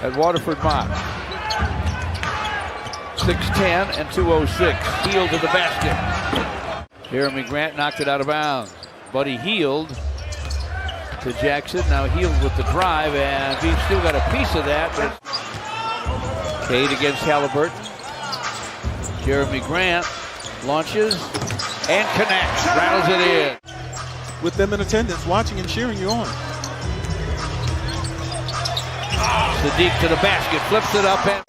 at Waterford Mock. 6'10" and 206. Hield to the basket. Jeremy Grant knocked it out of bounds. Buddy Hield to Jackson. Now Hield with the drive, and he's still got a piece of that. But Cade against Halliburton. Jeremy Grant launches and connects. Rattles it in. With them in attendance, watching and cheering you on. Sadiq to the basket, flips it up, and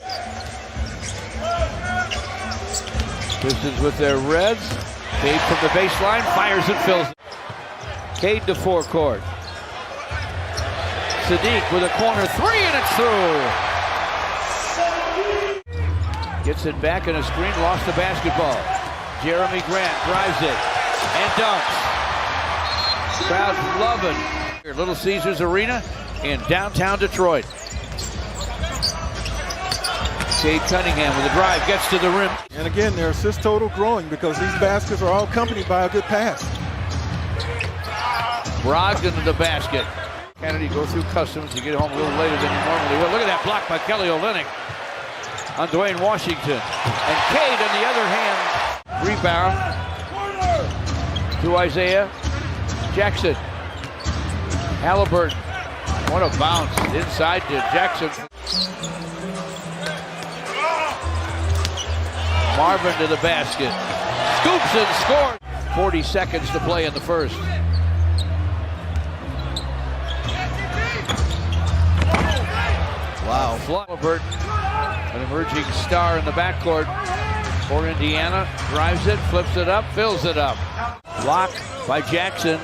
Pistons with their reds. Cade from the baseline, fires and fills it. Cade to forecourt. Sadiq with a corner three, and it's through. Gets it back in a screen, lost the basketball. Jeremy Grant drives it and dunks. Crowd's loving Little Caesars Arena in downtown Detroit. Cade Cunningham with a drive, gets to the rim. And again, their assist total growing because these baskets are all accompanied by a good pass. Brogdon to the basket. Kennedy go through customs to get home a little later than he normally will. Look at that block by Kelly Olynyk on Dwayne Washington. And Cade on the other hand, rebound to Isaiah Jackson. Halliburton, what a bounce inside to Jackson. Marvin to the basket. Scoops and scores. 40 seconds to play in the first. Wow. Halliburton, an emerging star in the backcourt for Indiana. Drives it, flips it up, fills it up. Block by Jackson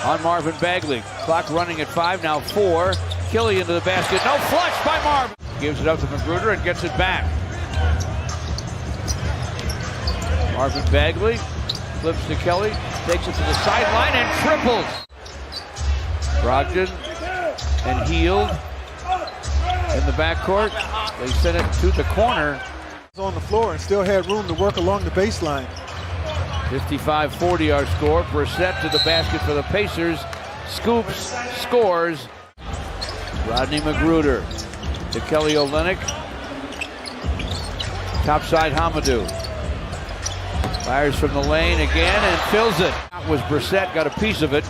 on Marvin Bagley. Clock running at 5, now 4. Killian to the basket. No flush by Marvin. Gives it up to Magruder and gets it back. Marvin Bagley flips to Kelly, takes it to the sideline and triples. Brogdon and Hield in the backcourt. They sent it to the corner. On the floor and still had room to work along the baseline. 55-40 our score. Brissett to the basket for the Pacers. Scoops, scores. Rodney Magruder to Kelly Olynyk. Topside Hamidou. Fires from the lane again and fills it. That was Brissett, got a piece of it.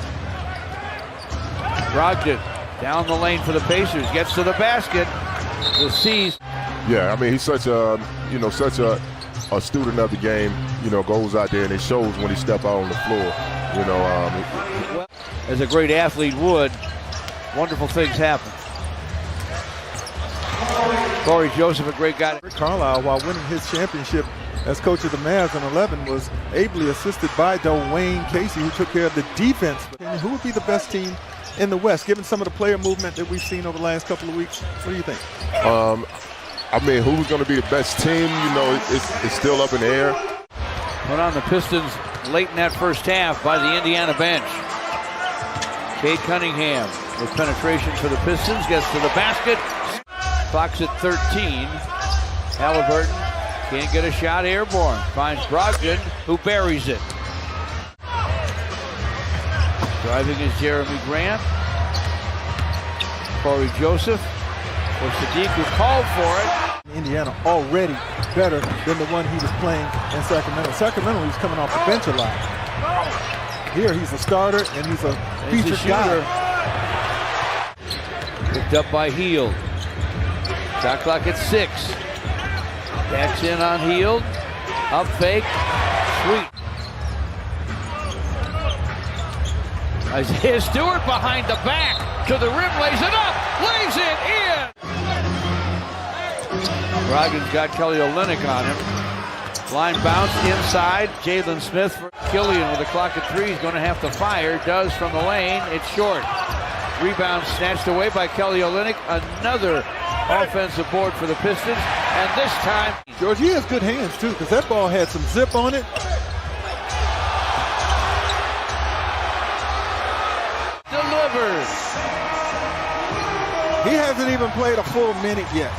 Brogdon down the lane for the Pacers. Gets to the basket. The C's. Yeah, I mean, he's such a student of the game, goes out there and it shows when he steps out on the floor, As a great athlete would, wonderful things happen. Corey Joseph, a great guy. Rick Carlisle, while winning his championship as coach of the Mavs in 11, was ably assisted by Dwayne Casey, who took care of the defense. Who would be the best team in the West, given some of the player movement that we've seen over the last couple of weeks? What do you think? I mean, who's going to be the best team? It's still up in the air. Put on the Pistons late in that first half by the Indiana bench. Cade Cunningham with penetration for the Pistons, gets to the basket. Clock's at 13. Halliburton can't get a shot airborne. Finds Brogdon, who buries it. Driving is Jeremy Grant. Corey Joseph. For Sadiq, who called for it. Indiana already better than the one he was playing in Sacramento. Sacramento, he was coming off the bench a lot. Here, he's a starter, and he's a featured guy. Picked up by Hield. Shot clock at 6. Backs in on Hield. Up fake. Sweet. Isaiah Stewart behind the back. To the rim, lays it up. Lays it in. Brogdon's got Kelly Olynyk on him. Line bounce inside. Jalen Smith for Killian with the clock at 3. He's going to have to fire. Does from the lane. It's short. Rebound snatched away by Kelly Olynyk. Another offensive board for the Pistons. And this time, George, he has good hands too, because that ball had some zip on it. Delivers. He hasn't even played a full minute yet.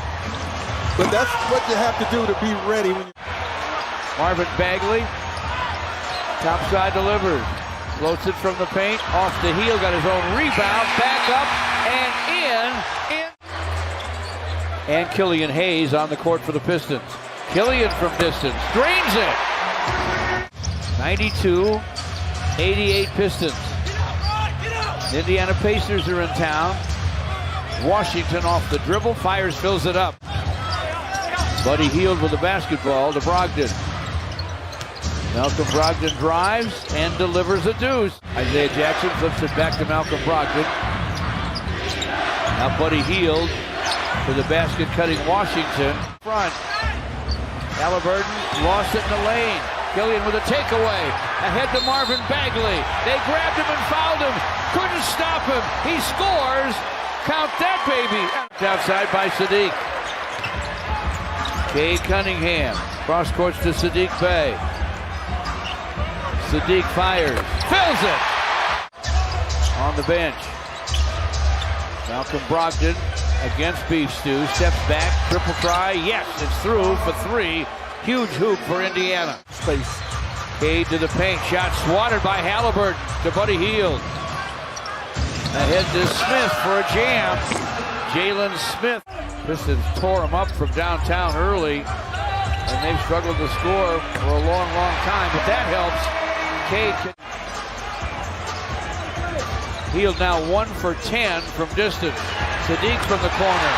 But that's what you have to do to be ready. Marvin Bagley, topside delivers. Floats it from the paint, off the heel, got his own rebound, back up, and in. And Killian Hayes on the court for the Pistons. Killian from distance, drains it. 92-88 Pistons. Indiana Pacers are in town. Washington off the dribble, fires, fills it up. Buddy Hield with the basketball to Brogdon. Malcolm Brogdon drives and delivers a deuce. Isaiah Jackson flips it back to Malcolm Brogdon. Now Buddy Hield to the basket-cutting Washington. Front. Halliburton lost it in the lane. Killian with a takeaway. Ahead to Marvin Bagley. They grabbed him and fouled him. Couldn't stop him. He scores. Count that, baby. Outside by Sadiq. Cade Cunningham. Cross courts to Sadiq Bey. Sadiq fires. Fills it. On the bench. Malcolm Brogdon against Beef Stew. Steps back. Triple try. Yes, it's through for three. Huge hoop for Indiana. Space. Cade to the paint. Shot swatted by Halliburton to Buddy Hield. Ahead to Smith for a jam. Jalen Smith. Pistons tore him up from downtown early, and they've struggled to score for a long, long time, but that helps. Cade. Hield now 1 for 10 from distance. Sadiq from the corner.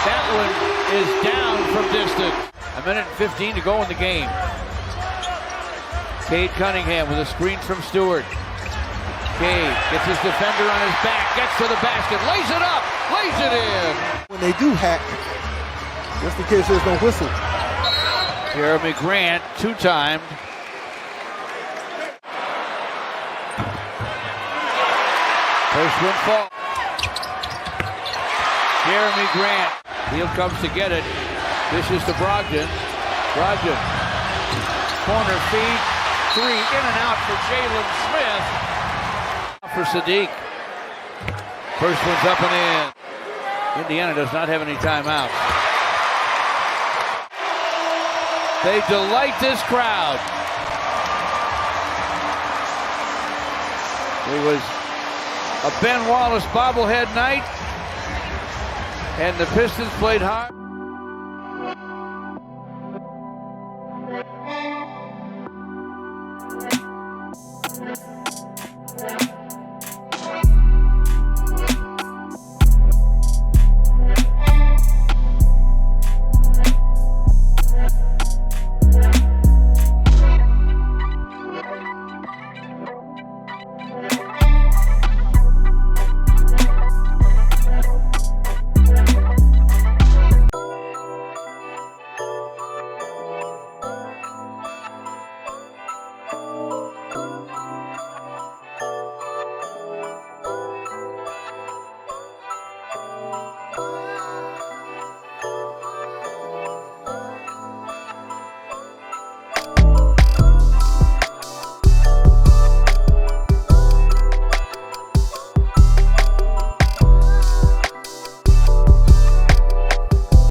That one is down from distance. 1:15 to go in the game. Cade Cunningham with a screen from Stewart. Cade gets his defender on his back, gets to the basket, lays it up, lays it in. When they do hack, just in case there's no whistle. Jeremy Grant, two-timed. First one fall. Jeremy Grant. Hield comes to get it. Dishes to Brogdon. Brogdon. Corner feed. Three in and out for Jalen Smith. For Sadiq. First one's up and in. Indiana does not have any timeouts. They delight this crowd. It was a Ben Wallace bobblehead night, and the Pistons played hard.